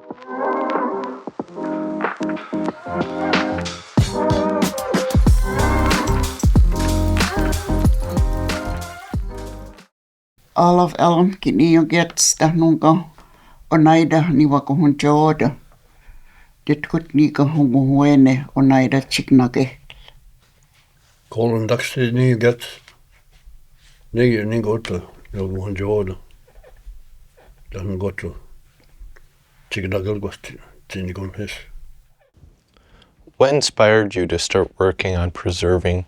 All of elm kini yung gets nunga Oneida ni wakuhun joda. Ditkut ni ka hunguhuene Oneida chiknake. Kolon daksi ni gets ni gotu jogun joda. Dan gotu chiknagal gosti tinigon his. What inspired you to start working on preserving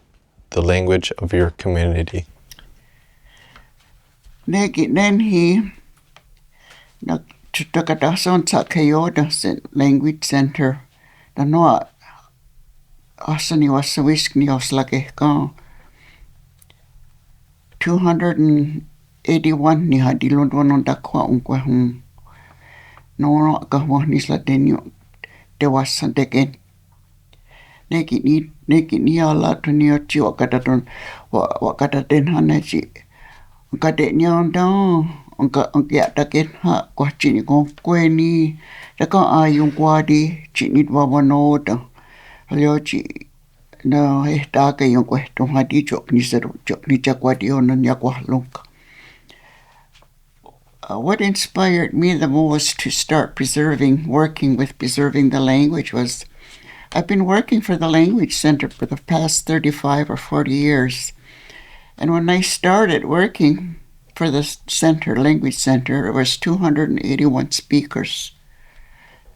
the language of your community? Negi nenhi na tutakatason sa Kayoda Language Center. Na noa asani wasawisk ni oslake ka 281 ni hadilon wanon dakwa unkwa hum. No kahwa nisla denyo dewasa deken. Negi ni ala tunio chi wakata den hanachi. Kade nyon dong ya takin ha kwa chini ko kweni taka ayung kwadi chini wawano da leo chi na ta ke yung kweto hadi chok ni seru chok ni chakwadi onan ya kwa lungka. What inspired me the most to start working with preserving the language was I've been working for the Language Center for the past 35 or 40 years. And when I started working for the Language Center, it was 281 speakers.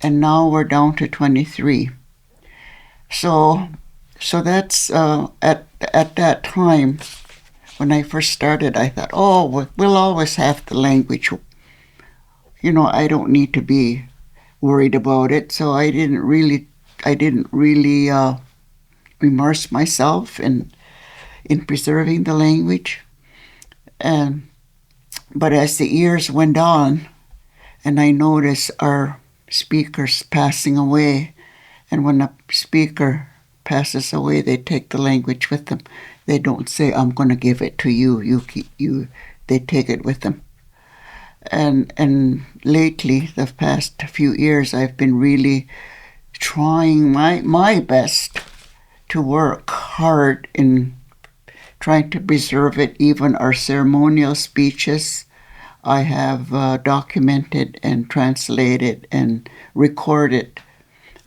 And now we're down to 23. So that's at that time, when I first started, I thought, we'll always have the language. You know, I don't need to be worried about it. So I didn't really immerse myself in preserving the language. But as the years went on, and I noticed our speakers passing away, and when a speaker passes away, they take the language with them. They don't say, I'm going to give it to you. They take it with them. And lately, the past few years, I've been really trying my best to work hard in trying to preserve it. Even our ceremonial speeches, I have documented and translated and recorded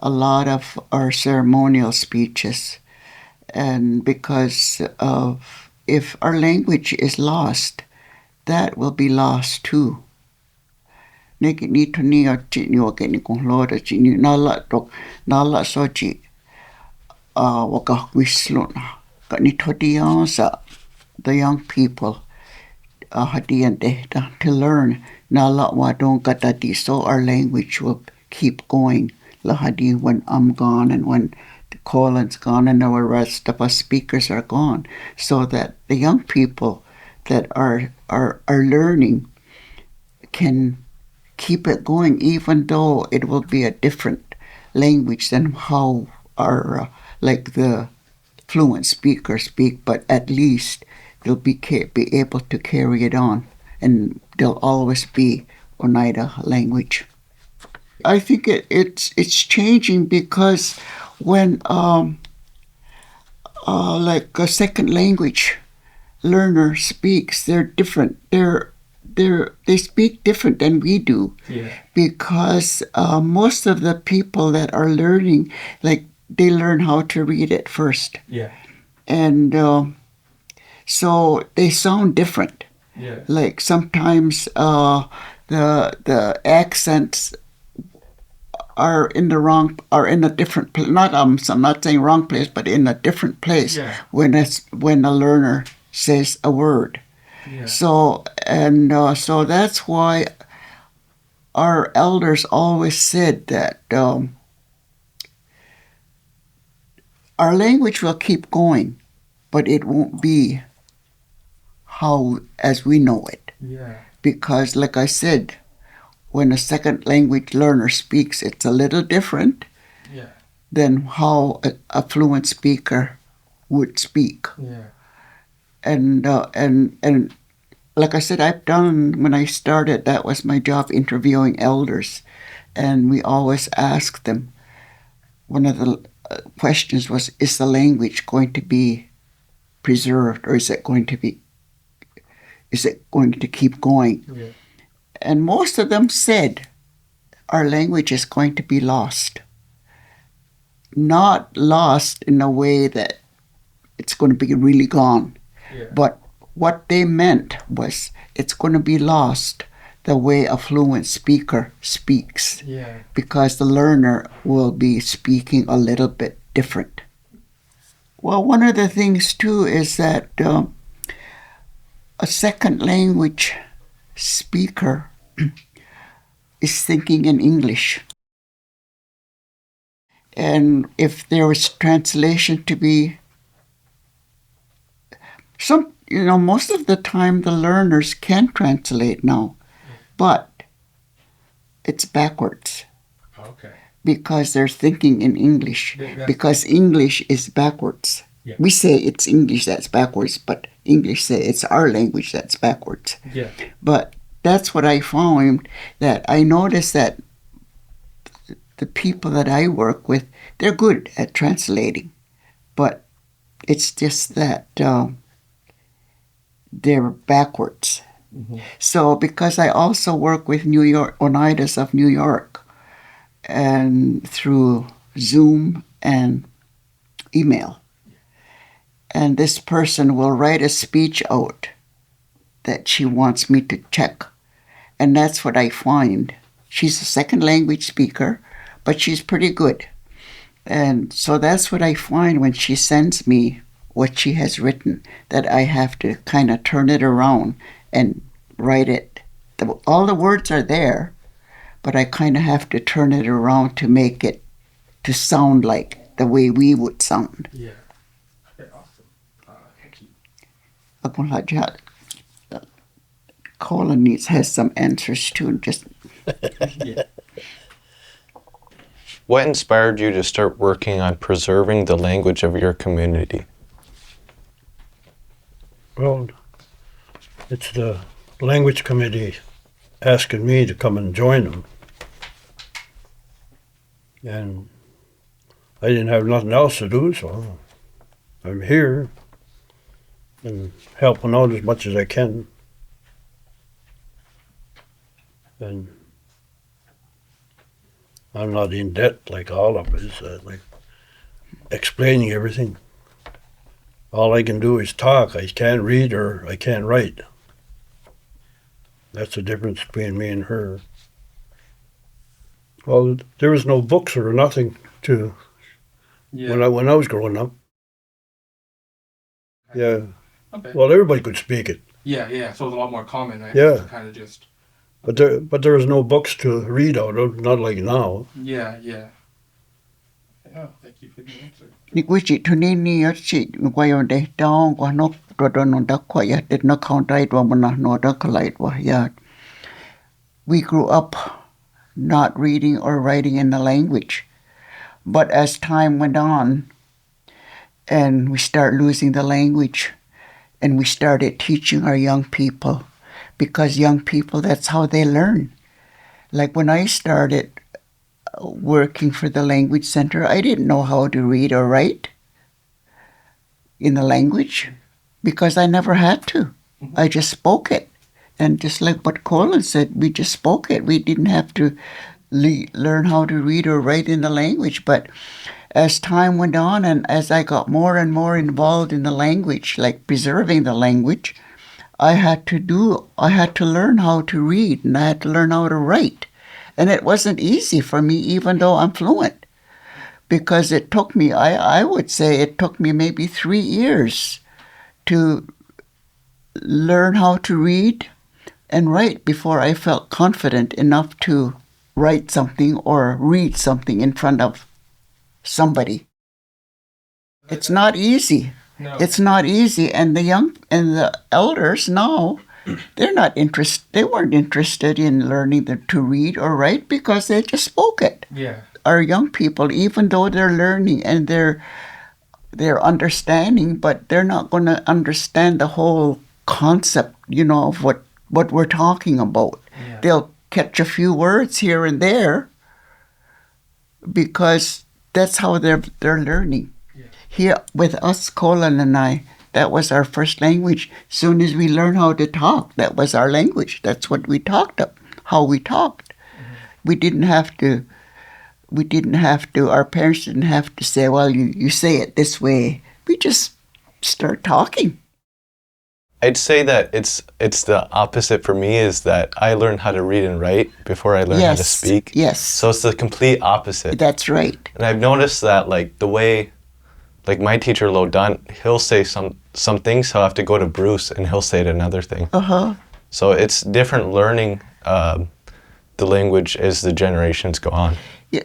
a lot of our ceremonial speeches. And because if our language is lost, that will be lost too. Neki ni tuni o chini o keni kong loda chini nala sochi waka wislona. Kani todiyan sa the young people hadiyan dehta to learn nala wadong katati, so our language will keep going lahadi when I'm gone and when Colin's gone and the rest of us speakers are gone, so that the young people that are learning can keep it going, even though it will be a different language than how our like the fluent speakers speak, but at least they'll be able to carry it on, and there'll always be Oneida language. I think it's changing because when like a second language learner speaks, they're different. They speak different than we do. Yeah. Because most of the people that are learning, like they learn how to read it first. Yeah. And so they sound different. Yeah. Like sometimes the accents are in a different place. I'm not saying wrong place, but in a different place. Yeah. when a learner says a word. Yeah. So that's why our elders always said that our language will keep going, but it won't be as we know it. Yeah. Because, like I said, when a second language learner speaks, it's a little different Yeah. than how a fluent speaker would speak. Yeah. And like I said, when I started, that was my job, interviewing elders. And we always asked them, one of the questions was, is the language going to be preserved, or is it going to keep going? Yeah. And most of them said, our language is going to be lost. Not lost in a way that it's going to be really gone. Yeah. But what they meant was it's going to be lost the way a fluent speaker speaks. Yeah. Because the learner will be speaking a little bit different. Well, one of the things too is that a second language speaker is thinking in English. And if there was translation to be most of the time the learners can translate now, but it's backwards Okay. because they're thinking in English, because English is backwards. Yeah. We say it's English that's backwards, but English say it's our language that's backwards. Yeah. But that's what I found, that I noticed that the people that I work with, they're good at translating, but it's just that they're backwards. Mm-hmm. So because I also work with New York, Oneidas of New York, and through Zoom and email, and this person will write a speech out that she wants me to check, and that's what I find. She's a second language speaker, but she's pretty good. And so that's what I find when she sends me what she has written, that I have to kind of turn it around and write it. All the words are there, but I kind of have to turn it around to make it to sound like the way we would sound. Yeah. Okay, awesome. Thank you. Colin has some answers too. Just Yeah. What inspired you to start working on preserving the language of your community? Well, it's the language committee asking me to come and join them. And I didn't have nothing else to do, so I'm here and helping out as much as I can. And I'm not in debt like all of us, like explaining everything. All I can do is talk. I can't read or I can't write. That's the difference between me and her. Well, there was no books or nothing to Yeah. when I was growing up. Yeah. Okay. Well, everybody could speak it, Yeah, yeah. So it's a lot more common, right? Yeah. Kind of just. but there was no books to read out of, not like now. Yeah, yeah. Oh, thank you for the answer. Nikuchi tunini yachi kwayonde daung kwa nok rodono dakwa ya did not count right wamana no dakalite wa ya. We grew up not reading or writing in the language. But as time went on and we start losing the language, and we started teaching our young people, because young people, that's how they learn. Like when I started working for the language center, I didn't know how to read or write in the language because I never had to. I just spoke it. And just like what Colin said, we just spoke it. We didn't have to learn how to read or write in the language. But as time went on and as I got more and more involved in the language, like preserving the language, I had to learn how to read and I had to learn how to write. And it wasn't easy for me, even though I'm fluent, because it took me, I would say it took me maybe 3 years to learn how to read and write before I felt confident enough to write something or read something in front of somebody. It's not easy. No. It's not easy. And the elders now, they weren't interested in learning to read or write because they just spoke it. Yeah. Our young people, even though they're learning and they're understanding, but they're not going to understand the whole concept, of what we're talking about. Yeah. They'll catch a few words here and there because that's how they're learning. Yeah. Here with us, Colin and I, that was our first language. Soon as we learned how to talk, that was our language. That's what we talked of, how we talked. We didn't have to, our parents didn't have to say, well, you say it this way. We just start talking. I'd say that it's the opposite for me, is that I learned how to read and write before I learned how to speak. Yes. So it's the complete opposite. That's right. And I've noticed that, like, the way, like, my teacher, Lodun, he'll say some things, so I'll have to go to Bruce, and he'll say another thing. Uh-huh. So it's different learning the language as the generations go on.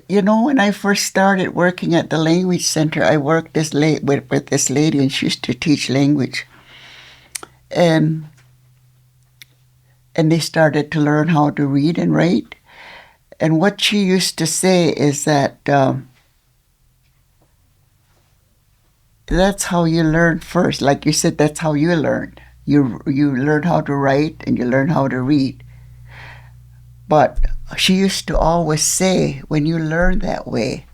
When I first started working at the Language Center, I worked with this lady, and she used to teach language. And they started to learn how to read and write. And what she used to say is that that's how you learn first. Like you said, that's how you learned. You learn how to write and you learn how to read. But she used to always say, when you learn that way,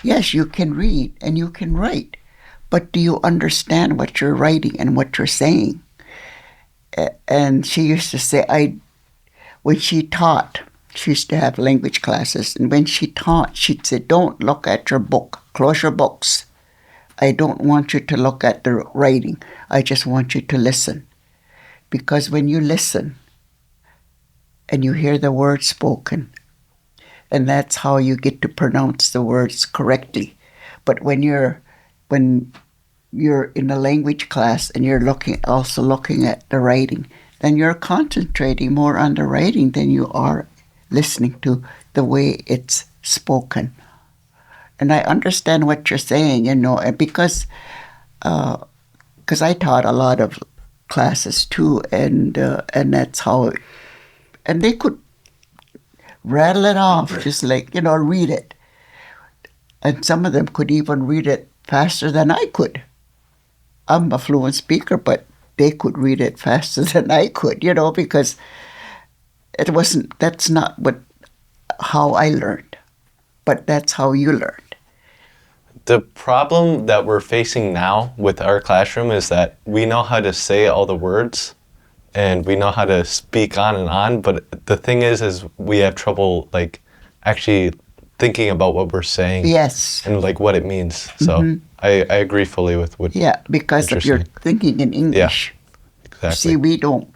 yes, you can read and you can write, but do you understand what you're writing and what you're saying? And she used to say, when she taught, she used to have language classes, and when she taught, she'd say, don't look at your book, close your books. I don't want you to look at the writing. I just want you to listen. Because when you listen and you hear the words spoken, and that's how you get to pronounce the words correctly. But when you're in a language class and you're also looking at the writing, then you're concentrating more on the writing than you are listening to the way it's spoken. And I understand what you're saying, and because I taught a lot of classes too, and that's how, and they could rattle it off, just like, read it. And some of them could even read it faster than I could. I'm a fluent speaker, but they could read it faster than I could, because that's not how I learned, but that's how you learned. The problem that we're facing now with our classroom is that we know how to say all the words and we know how to speak on, but the thing is we have trouble, like, actually thinking about what we're saying. Yes. And, like, what it means. So I agree fully with what because if you're thinking in English. Yeah, exactly. See, we don't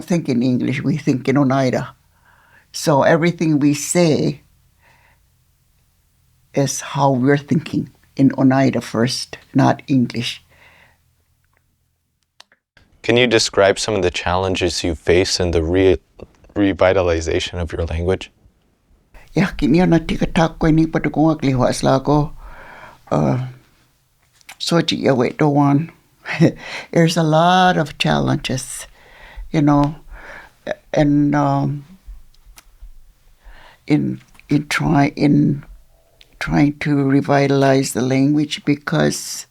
think in English, we think in Oneida. So everything we say is how we're thinking in Oneida first, not English. Can you describe some of the challenges you face in the revitalization of your language? Yeah, kinyo tikatakoy ni padugong aglihwas lago. So wait do one. There's a lot of challenges, and in trying to revitalize the language, because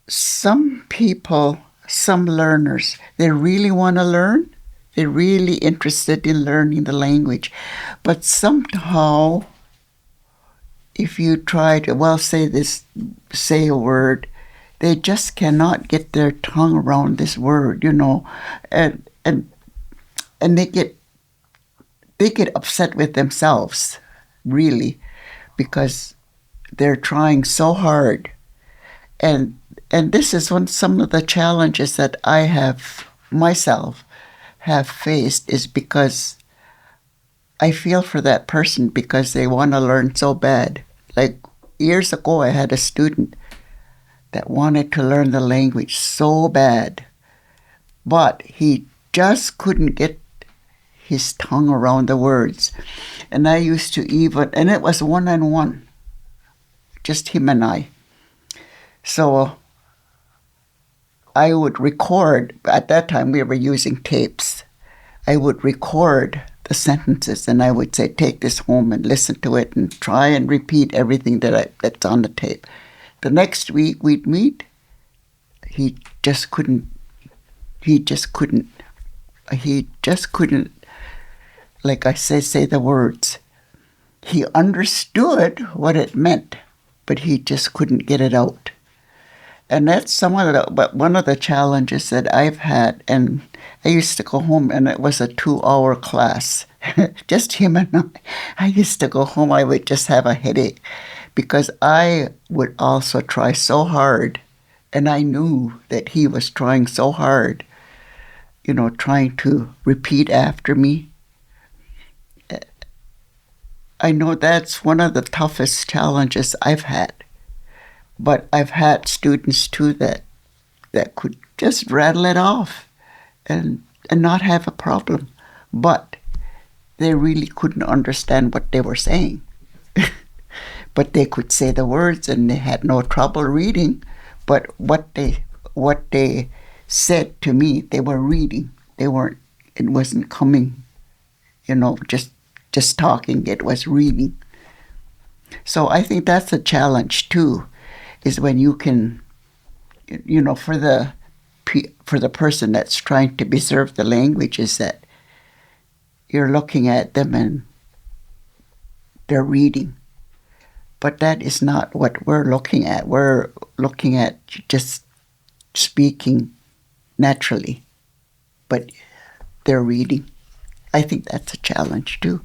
some people, some learners, they really want to learn. They're really interested in learning the language. But somehow, if you try to, say a word, they just cannot get their tongue around this word, and they get upset with themselves, really, because they're trying so hard. And this is some of the challenges that I have myself have faced, is because I feel for that person because they want to learn so bad. Like years ago, I had a student that wanted to learn the language so bad, but he just couldn't get his tongue around the words. And I used to and it was one-on-one, just him and I. So I would record, at that time we were using tapes. I would record the sentences and I would say, take this home and listen to it and try and repeat everything that's on the tape. The next week we'd meet, he just couldn't He just couldn't. He just couldn't, like I say the words. He understood what it meant, but he just couldn't get it out. And that's one of the challenges that I've had. And I used to go home, and it was a 2-hour class, just him and I. I used to go home, I would just have a headache because I would also try so hard. And I knew that he was trying so hard, trying to repeat after me. I know that's one of the toughest challenges I've had. But I've had students too that could just rattle it off and not have a problem. But they really couldn't understand what they were saying. But they could say the words and they had no trouble reading. But what they said to me, they were reading. It wasn't coming, just talking, it was reading. So I think that's a challenge too, is when you can, for the person that's trying to preserve the language, is that you're looking at them and they're reading. But that is not what we're looking at. We're looking at just speaking naturally, but they're reading. I think that's a challenge too.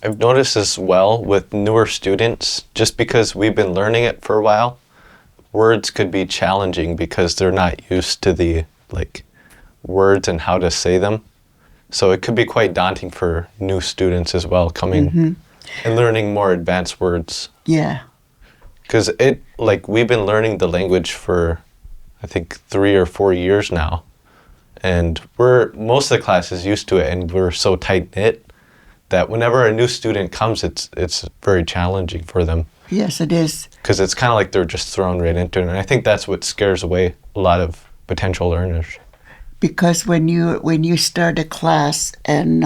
I've noticed as well with newer students, just because we've been learning it for a while, words could be challenging because they're not used to the words and how to say them. So it could be quite daunting for new students as well, coming and learning more advanced words. Yeah. Because we've been learning the language for, I think, 3 or 4 years now. And most of the class is used to it, and we're so tight-knit that whenever a new student comes, it's very challenging for them. Yes, it is. Because it's kind of like they're just thrown right into it. And I think that's what scares away a lot of potential learners. Because when you start a class and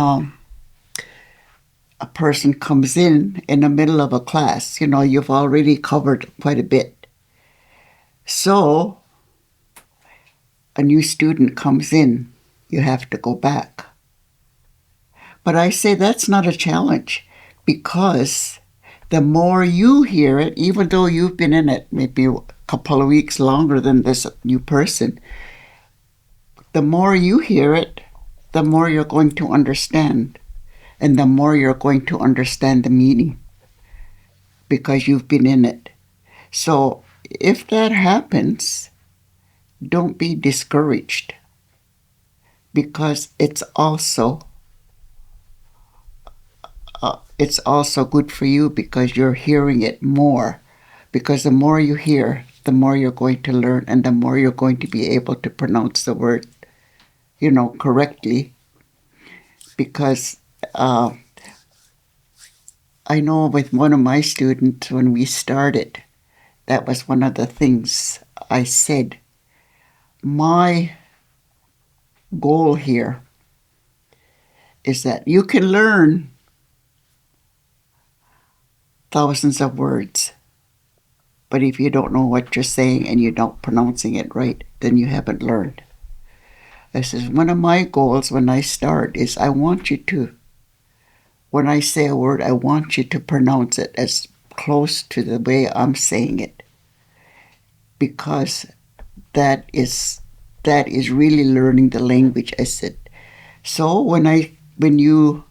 a person comes in the middle of a class, you've already covered quite a bit. So a new student comes in, you have to go back. But I say that's not a challenge, because the more you hear it, even though you've been in it maybe a couple of weeks longer than this new person, the more you hear it, the more you're going to understand. And the more you're going to understand the meaning, because you've been in it. So if that happens, don't be discouraged, because it's also good for you, because you're hearing it more. Because the more you hear, the more you're going to learn, and the more you're going to be able to pronounce the word, correctly. Because I know with one of my students, when we started, that was one of the things I said. My goal here is that you can learn thousands of words, but if you don't know what you're saying and you're not pronouncing it right, then you haven't learned. This is one of my goals when I start, is I want you to, when I say a word, I want you to pronounce it as close to the way I'm saying it, because that is really learning the language. I said, so when you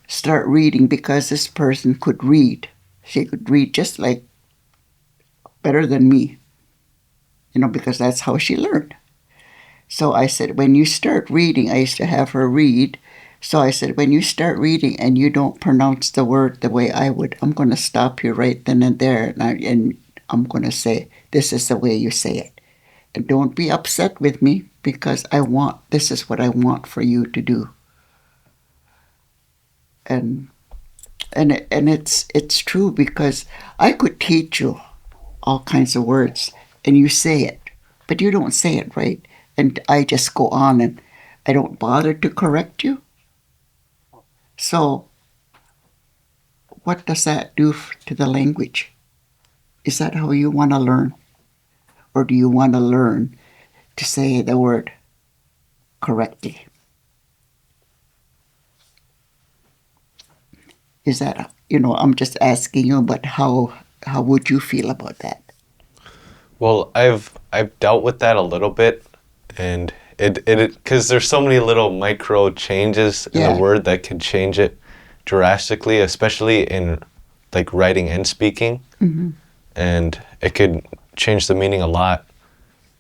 start reading, because this person could read, she could read just like better than me, because that's how she learned. So I said, when you start reading, I used to have her read. So I said, when you start reading and you don't pronounce the word the way I would, I'm going to stop you right then and there. And I'm going to say, this is the way you say it. And don't be upset with me, because this is what I want for you to do. And it's true, because I could teach you all kinds of words and you say it, but you don't say it right. And I just go on and I don't bother to correct you. So what does that do to the language? Is that how you want to learn? Or do you want to learn to say the word correctly. Is that, I'm just asking you, but how would you feel about that? Well, I've dealt with that a little bit, and it because there's so many little micro changes in Yeah. the word that could change it drastically, especially in like writing and speaking, and it could change the meaning a lot.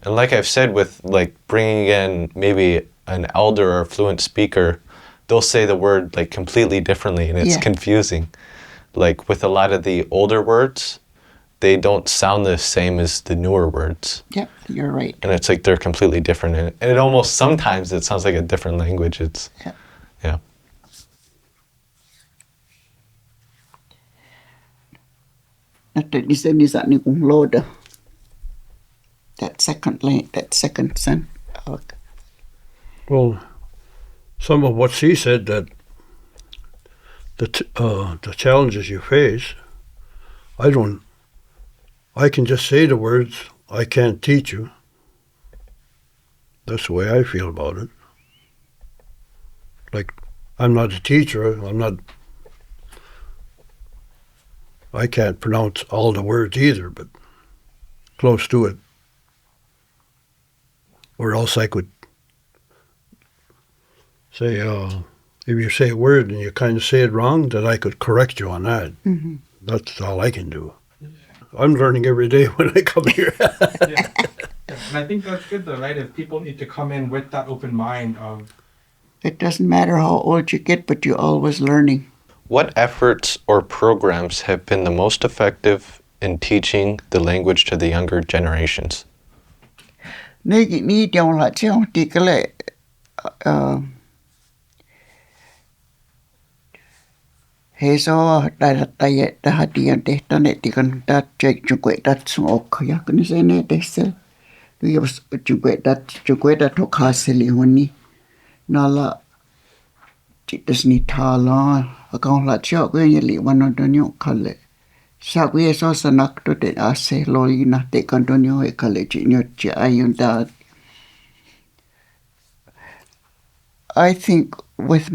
And like I've said, with like bringing in maybe an elder or a fluent speaker, they'll say the word like completely differently, and it's Yeah. confusing. Like with a lot of the older words, they don't sound the same as the newer words. Yep, you're right. And it's like they're completely different. And it almost sometimes it sounds like a different language. It's, Yeah. yeah. Ni kung load that second son. Well, some of what she said, that the challenges you face, I can just say the words, I can't teach you. That's the way I feel about it. Like, I'm not a teacher, I can't pronounce all the words either, but close to it. Or else I could say, if you say a word and you kind of say it wrong, that I could correct you on that. Mm-hmm. That's all I can do. I'm learning every day when I come here. Yeah. And I think that's good though, right? If people need to come in with that open mind of, It doesn't matter how old you get, but you're always learning. What efforts or programs have been the most effective in teaching the language to the younger generations? Ni diong la chiong ti kale heso da hadian de tane ti kan da check chukwe dat sung ok ya kan se ne de se du yos chukwe dat to khaseli honi nala ti des ni thala akong la chok we yeli wan don yo kale sa we so sanak to de ase loina te kan don yo e kale chi nyo chi ayun da. I think with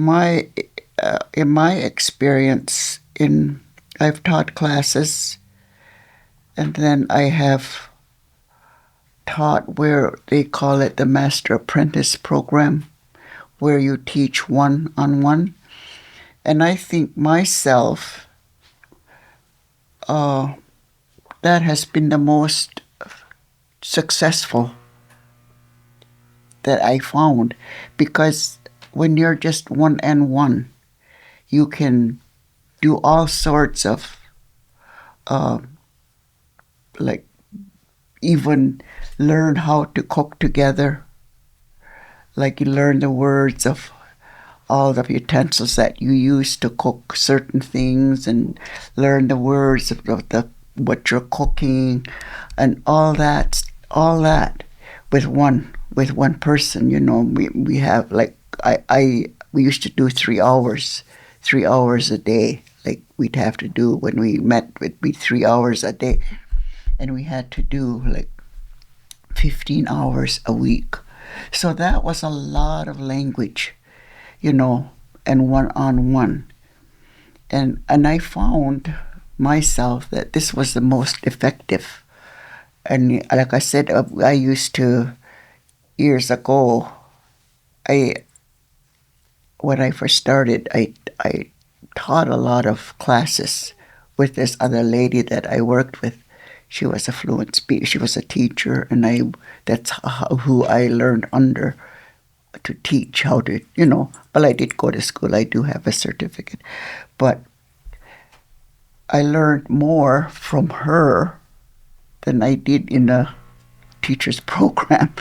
in my experience, I've taught classes, and then I have taught where they call it the Master Apprentice Program, where you teach one-on-one. And I think myself, that has been the most successful that I found, because when you're just one-on-one, you can do all sorts of, like, even learn how to cook together. Like, you learn the words of all the utensils that you use to cook certain things, and learn the words of what you're cooking, and all that with one person. We have like we used to do 3 hours a day. Like, we'd have to do, when we met, it'd be 3 hours a day, and we had to do like 15 hours a week. So that was a lot of language, and one-on-one. And I found myself that this was the most effective. And like I said, I used to, years ago, when I first started, I taught a lot of classes with this other lady that I worked with. She was a fluent speaker. She was a teacher, and that's who I learned under to teach how to, But I did go to school. I do have a certificate. But I learned more from her than I did in a teacher's program,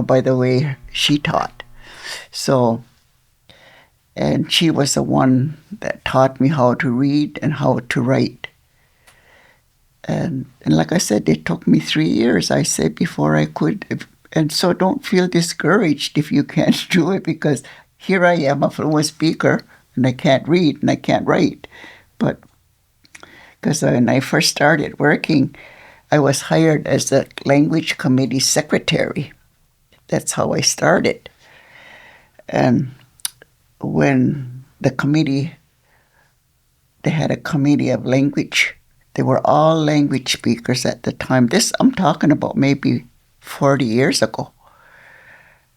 by the way she taught. So, and she was the one that taught me how to read and how to write. And like I said, it took me 3 years, I said, before I could. And so don't feel discouraged if you can't do it, because here I am, a fluent speaker, and I can't read and I can't write. But because when I first started working, I was hired as the language committee secretary. That's how I started. And when they had a committee of language. They were all language speakers at the time. This, I'm talking about maybe 40 years ago.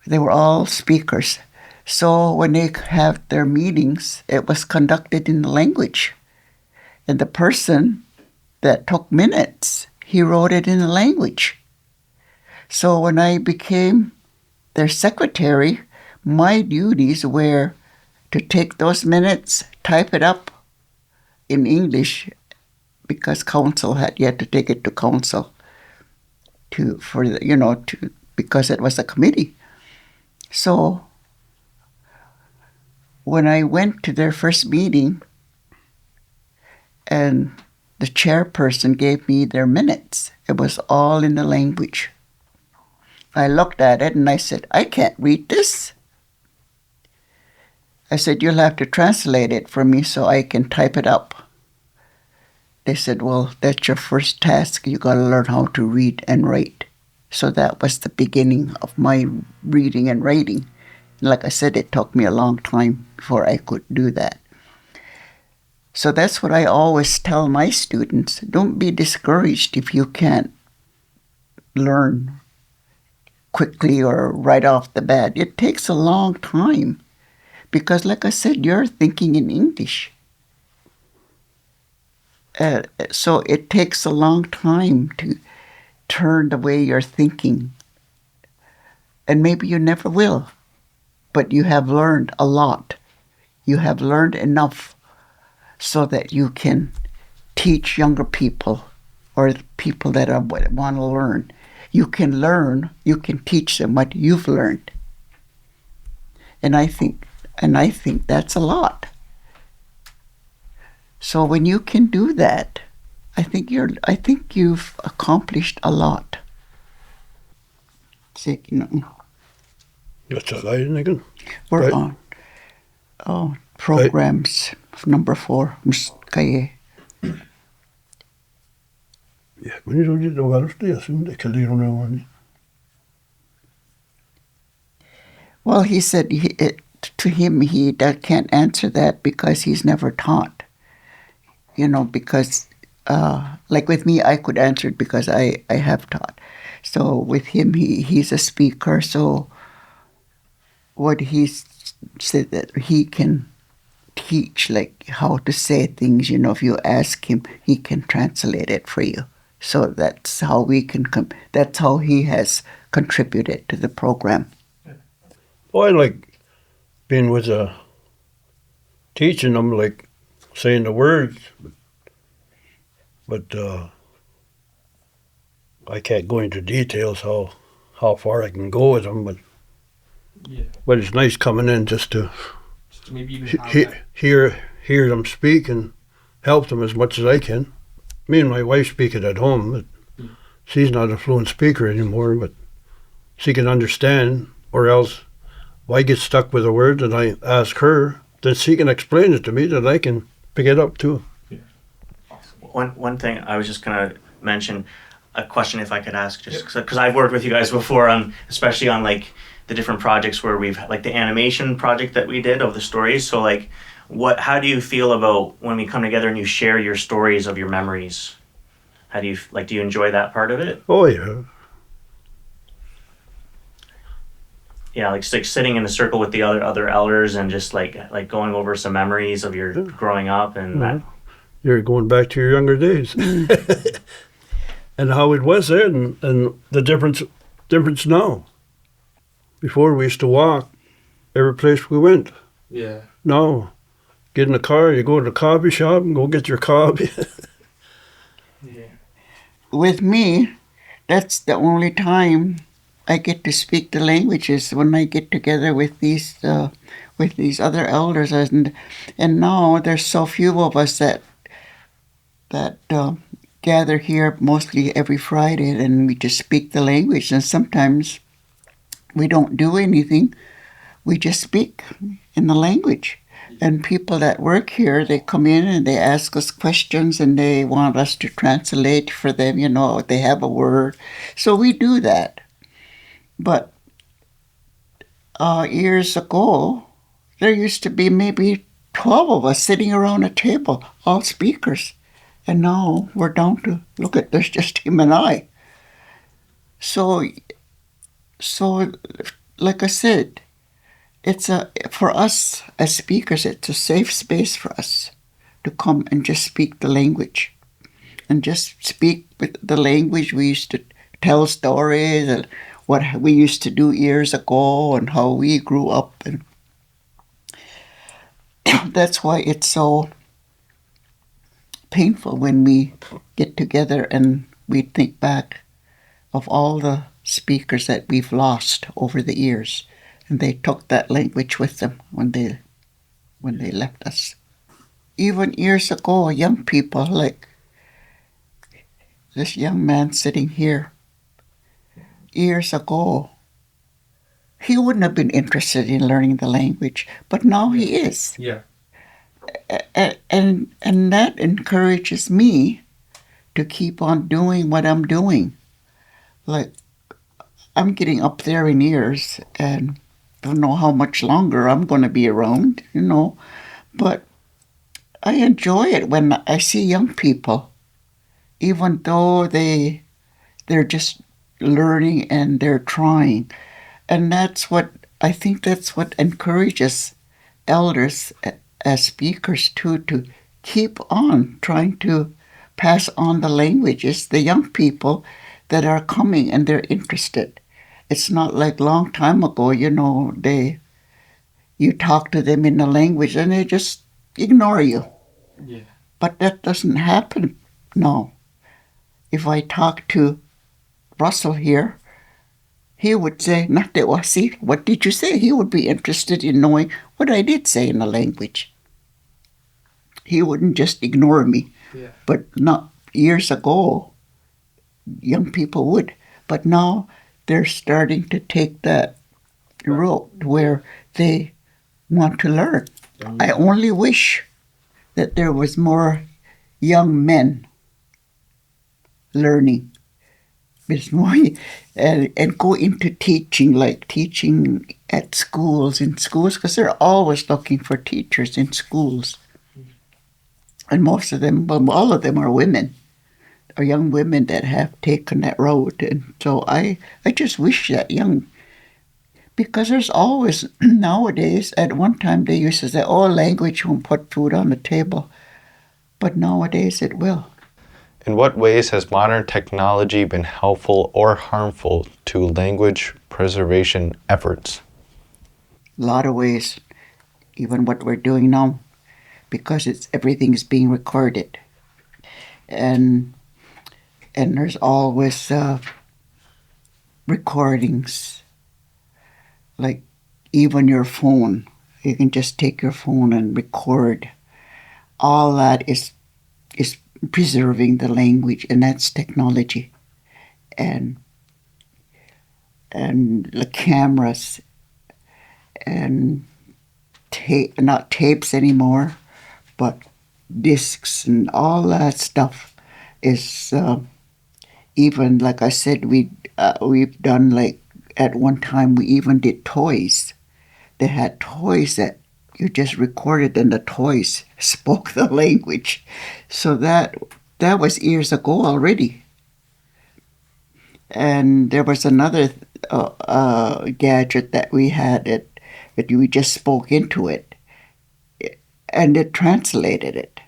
They were all speakers. So when they have their meetings, it was conducted in the language. And the person that took minutes, he wrote it in the language. So when I became their secretary, my duties were to take those minutes, type it up in English, because council had yet to take it to council because it was a committee. So when I went to their first meeting and the chairperson gave me their minutes, it was all in the language. I looked at it and I said, I can't read this. I said, you'll have to translate it for me so I can type it up. They said, well, that's your first task. You got to learn how to read and write. So that was the beginning of my reading and writing. And like I said, it took me a long time before I could do that. So that's what I always tell my students. Don't be discouraged if you can't learn quickly or right off the bat. It takes a long time because, like I said, you're thinking in English. So it takes a long time to turn the way you're thinking. And maybe you never will, but you have learned a lot. You have learned enough so that you can teach younger people or people that want to learn. You can learn, you can teach them what you've learned. And I think that's a lot. So when you can do that, I think you've accomplished a lot. That's all right, Nigan. We're Right. on programs number 4. Yeah, when you don't know what to assume they can leave on one. Well, he said to him he can't answer that because he's never taught. Because like with me, I could answer it because I have taught. So with him, he's a speaker. So what he said that he can teach, like how to say things. If you ask him, he can translate it for you. So that's how that's how he has contributed to the program. Oh, I like being with teaching them, like saying the words, but I can't go into details how far I can go with them. But it's nice coming in just to Maybe even have hear them speak and help them as much as I can. Me and my wife speak it at home, but she's not a fluent speaker anymore, but she can understand, or else if I get stuck with a word and I ask her, then she can explain it to me that I can pick it up too. One thing I was just gonna mention, a question if I could ask, just because I've worked with you guys before on, especially on like the different projects where we've like the animation project that we did of the stories. So like, how do you feel about when we come together and you share your stories of your memories? How do you enjoy that part of it? Oh yeah. Yeah, like sitting in a circle with the other elders and just like going over some memories of your growing up and that. You're going back to your younger days. And how it was then and the difference now. Before we used to walk every place we went. Yeah. Now, get in the car, you go to the coffee shop and go get your coffee. Yeah. With me, that's the only time I get to speak the languages, when I get together with these other elders, and now there's so few of us that gather here mostly every Friday, and we just speak the language. And sometimes we don't do anything; we just speak in the language. And people that work here, they come in and they ask us questions, and they want us to translate for them. They have a word, so we do that. But years ago, there used to be maybe 12 of us sitting around a table, all speakers. And now we're down to, look at, there's just him and I. So, like I said, for us as speakers, it's a safe space for us to come and just speak the language. And just speak with the language. We used to tell stories and what we used to do years ago and how we grew up. And that's why it's so painful when we get together and we think back of all the speakers that we've lost over the years. And they took that language with them when they left us. Even years ago, young people like this young man sitting here, years ago, he wouldn't have been interested in learning the language, but now he is. Yeah. And that encourages me to keep on doing what I'm doing. Like, I'm getting up there in years and don't know how much longer I'm going to be around, but I enjoy it when I see young people, even though they're just learning and they're trying. And I think that's what encourages elders as speakers too, to keep on trying to pass on the languages, the young people that are coming and they're interested. It's not like long time ago, you talk to them in the language and they just ignore you. Yeah. But that doesn't happen now. If I talk to Russell here, he would say, Natewasi, what did you say? He would be interested in knowing what I did say in the language. He wouldn't just ignore me. Yeah. But not years ago, young people would. But now they're starting to take that road where they want to learn. I only wish that there was more young men learning. There's more, and go into teaching, like teaching at schools, because they're always looking for teachers in schools. And most of them, well, all of them are women, are young women that have taken that road. And so I just wish that because there's always, nowadays, at one time they used to say, language won't put food on the table. But nowadays it will. In what ways has modern technology been helpful or harmful to language preservation efforts? A lot of ways, even what we're doing now, because everything is being recorded. And there's always recordings, like even your phone. You can just take your phone and record. All that is preserving the language, and that's technology. And the cameras and not tapes anymore, but discs and all that stuff is even, like I said, we've done, like at one time we even did toys. They had toys that you just recorded and the toys spoke the language. So that was years ago already. And there was another gadget that we had that we just spoke into it, and it translated it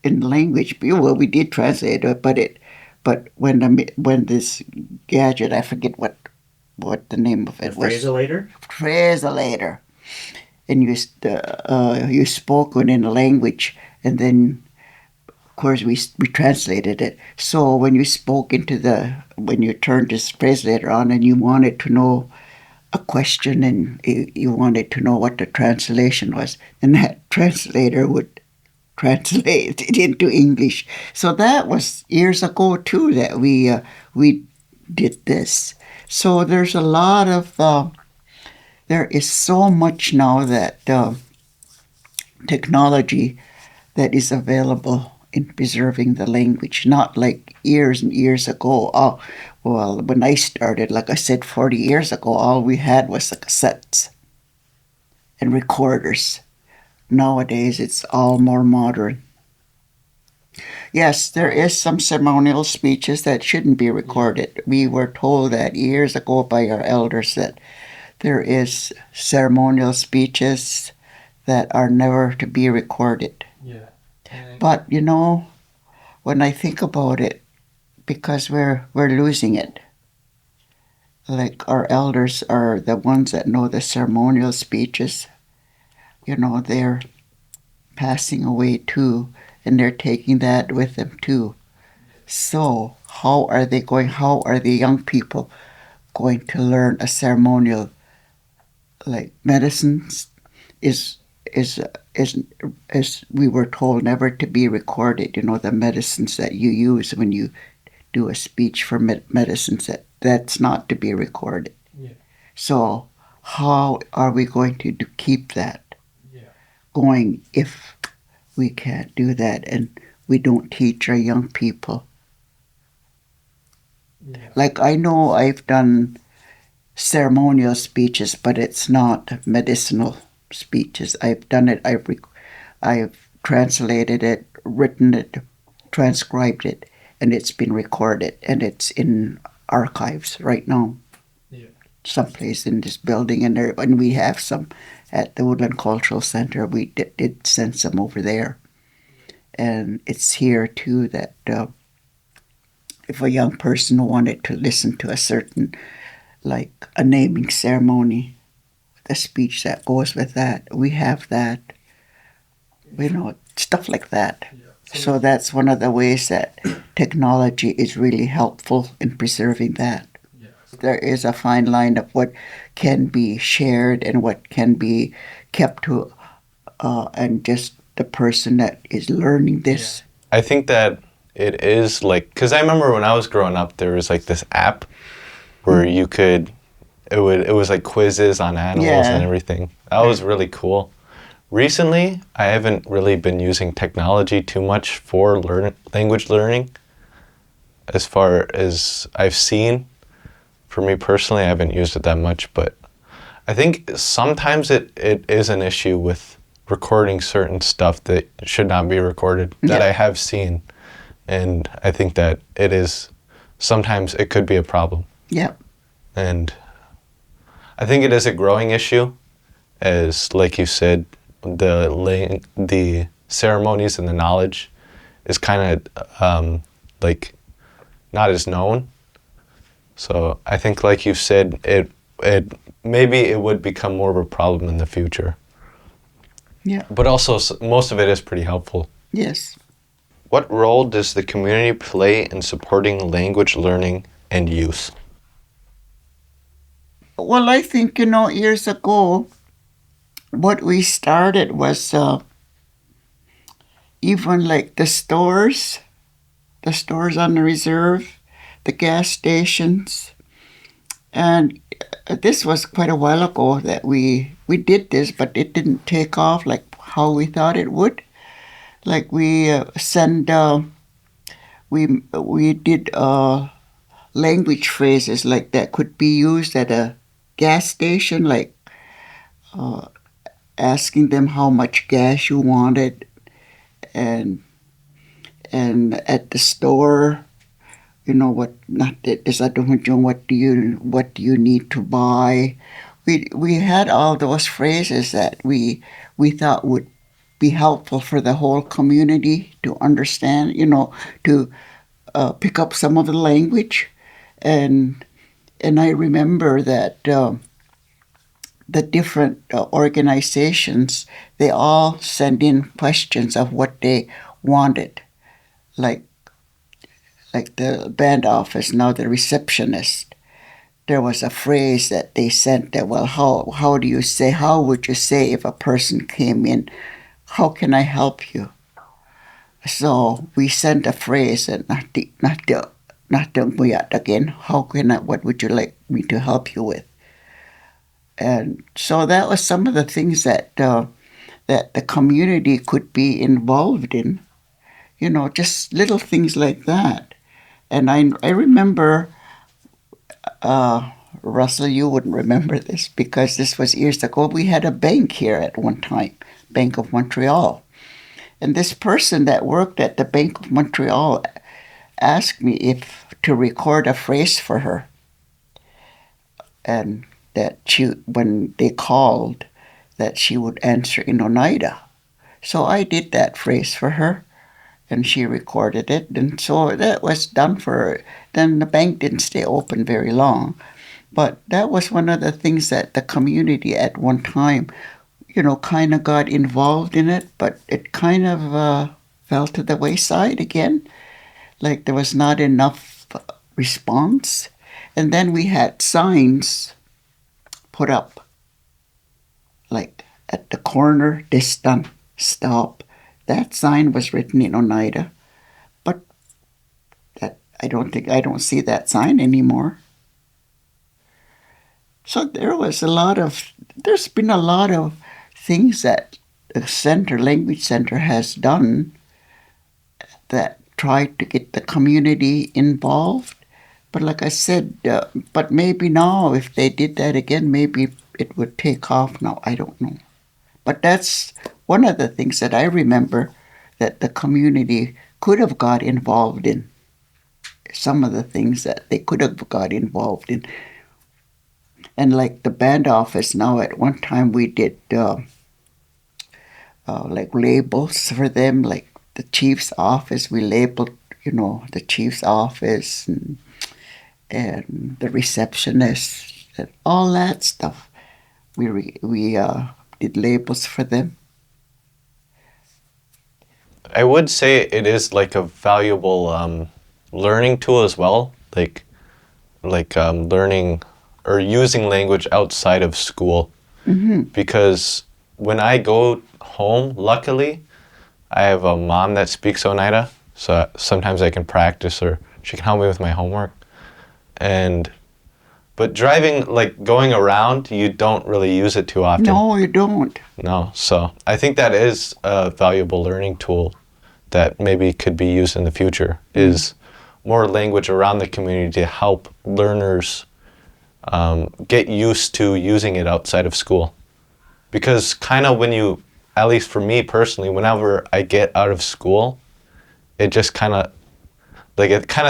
in language. Well, we did translate it, but when this gadget, I forget what the name of it was. Phraseolator. And you spoke it in a language, and then of course we translated it. So when you spoke when you turned this translator on and you wanted to know a question and you wanted to know what the translation was, and that translator would translate it into English. So that was years ago too that we did this. So there's a lot of there is so much now that technology that is available in preserving the language, not like years and years ago. Oh, well, when I started, like I said, 40 years ago, all we had was the cassettes and recorders. Nowadays, it's all more modern. Yes, there is some ceremonial speeches that shouldn't be recorded. We were told that years ago by our elders that there is ceremonial speeches that are never to be recorded. Yeah. But you know, when I think about it, because we're losing it. Like our elders are the ones that know the ceremonial speeches. You know, they're passing away too, and they're taking that with them too. So how are they going? How are the young people going to learn a ceremonial, like medicines is is is we were told never to be recorded. You know, the medicines that you use when you do a speech for medicines, that's not to be recorded. Yeah. So how are we going to keep that going if we can't do that and we don't teach our young people? Yeah. Like I know I've done ceremonial speeches, but it's not medicinal speeches. I've done it. I've translated it, written it, transcribed it, and it's been recorded, and it's in archives right now. Yeah. Someplace in this building, and we have some at the Woodland Cultural Center. We did send some over there, and it's here too that if a young person wanted to listen to a certain, like a naming ceremony, the speech that goes with that, we have that. You know, stuff like that. Yeah. So that's one of the ways that technology is really helpful in preserving that. Yeah. There is a fine line of what can be shared and what can be kept to, and just the person that is learning this. I think that it is like, because I remember when I was growing up, there was like this app where you could, it was like quizzes on animals and everything. That was really cool. Recently, I haven't really been using technology too much for language learning. As far as I've seen, for me personally, I haven't used it that much, but I think sometimes it is an issue with recording certain stuff that should not be recorded that I have seen. And I think that it is, sometimes it could be a problem. Yeah. And I think it is a growing issue, as like you said, the ceremonies and the knowledge is kind of like not as known. So I think, like you said, it maybe it would become more of a problem in the future. Yeah. But also, most of it is pretty helpful. Yes. What role does the community play in supporting language learning and use? Well, I think, you know, years ago, what we started was even like the stores on the reserve, the gas stations. And this was quite a while ago that we did this, but it didn't take off like how we thought it would. Like we we did language phrases like that could be used at a gas station, like asking them how much gas you wanted, and at the store, you know, what do you need to buy. We had all those phrases that we thought would be helpful for the whole community to understand, you know, to pick up some of the language. And I remember that the different organizations, they all send in questions of what they wanted, like the band office, now the receptionist. There was a phrase that they sent that, well, how would you say if a person came in, how can I help you? So we sent a phrase and again, what would you like me to help you with? And so that was some of the things that that the community could be involved in. just little things like that. And I remember, Russell, you wouldn't remember this because this was years ago. We had a bank here at one time, Bank of Montreal. And this person that worked at the Bank of Montreal asked me if to record a phrase for her. And that when they called, that she would answer in Oneida. So I did that phrase for her, and she recorded it. And so that was done for her. Then the bank didn't stay open very long. But that was one of the things that the community at one time, kind of got involved in it, but it kind of fell to the wayside again. Like there was not enough response. And then we had signs put up, like at the corner, distant, stop. That sign was written in Oneida, but I don't see that sign anymore. So there's been a lot of things that the language center has done that tried to get the community involved. But like I said, but maybe now if they did that again, maybe it would take off now. I don't know. But that's one of the things that I remember that the community could have got involved in. Some of the things that they could have got involved in. And like the band office now, at one time we did like labels for them, like the chief's office. We labeled, the chief's office and the receptionist and all that stuff. We did labels for them. I would say it is like a valuable learning tool as well, like learning or using language outside of school. Mm-hmm. Because when I go home, luckily, I have a mom that speaks Oneida, so sometimes I can practice or she can help me with my homework. But driving, like going around, you don't really use it too often. No, you don't. No, so I think that is a valuable learning tool that maybe could be used in the future, is more language around the community to help learners get used to using it outside of school. Because kind of at least for me personally, whenever I get out of school, it just kind of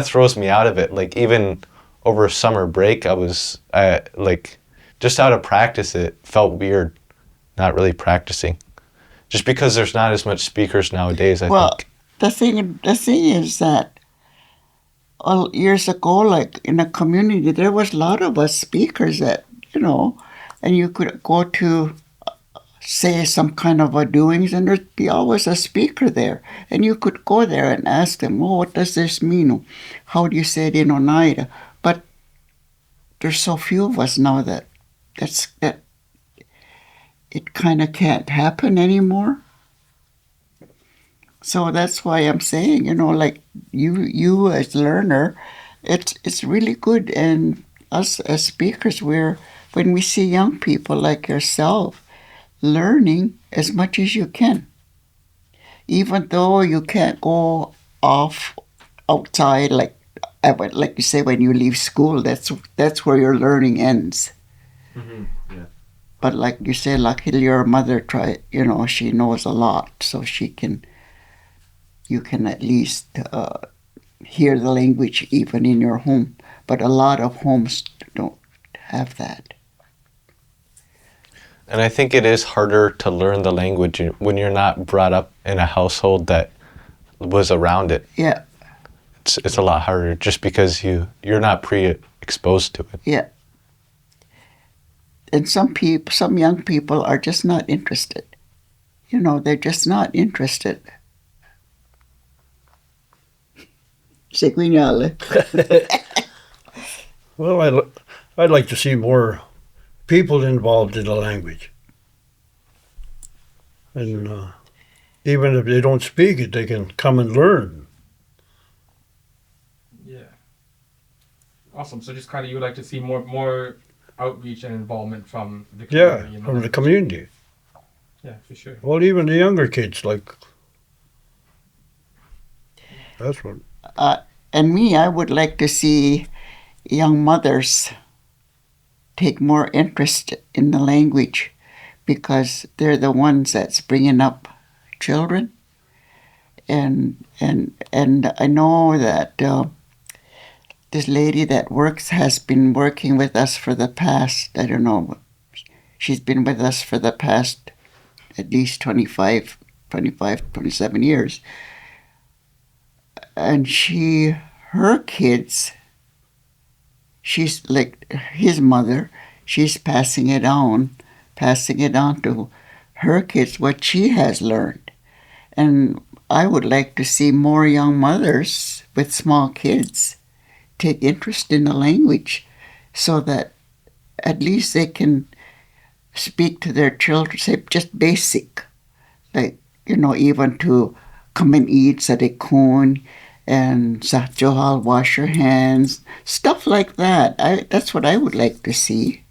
throws me out of it. Like even over summer break, I just out of practice, it felt weird not really practicing. Just because there's not as much speakers nowadays, I think. The thing is that years ago, like in a community, there was a lot of us speakers that, and you could go to say some kind of a doings and there'd be always a speaker there. And you could go there and ask them, what does this mean? How do you say it in Oneida? But there's so few of us now that it kind of can't happen anymore. So that's why I'm saying, like you as learner, it's really good. And us as speakers, when we see young people like yourself learning as much as you can, even though you can't go off outside, like you say, when you leave school, that's where your learning ends. Mm-hmm. Yeah. But like you say, luckily your mother she knows a lot, so you can at least hear the language even in your home. But a lot of homes don't have that. And I think it is harder to learn the language when you're not brought up in a household that was around it. Yeah. It's a lot harder just because you're not pre-exposed to it. Yeah. And some young people are just not interested. They're just not interested. Well, I'd like to see more people involved in the language. And even if they don't speak it, they can come and learn. Yeah. Awesome. So just kind of you would like to see more outreach and involvement from the community. Yeah, from the community. Yeah, for sure. Well, even the younger kids, like That's what. And me, I would like to see young mothers take more interest in the language because they're the ones that's bringing up children. And I know that this lady that has been working with us for the past, I don't know, she's been with us for the past at least 27 years. And her kids, she's like his mother, she's passing it on to her kids what she has learned. And I would like to see more young mothers with small kids take interest in the language so that at least they can speak to their children, say just basic, like, even to come and eat, sa dekun, and sa johal, wash your hands, stuff like that. That's what I would like to see.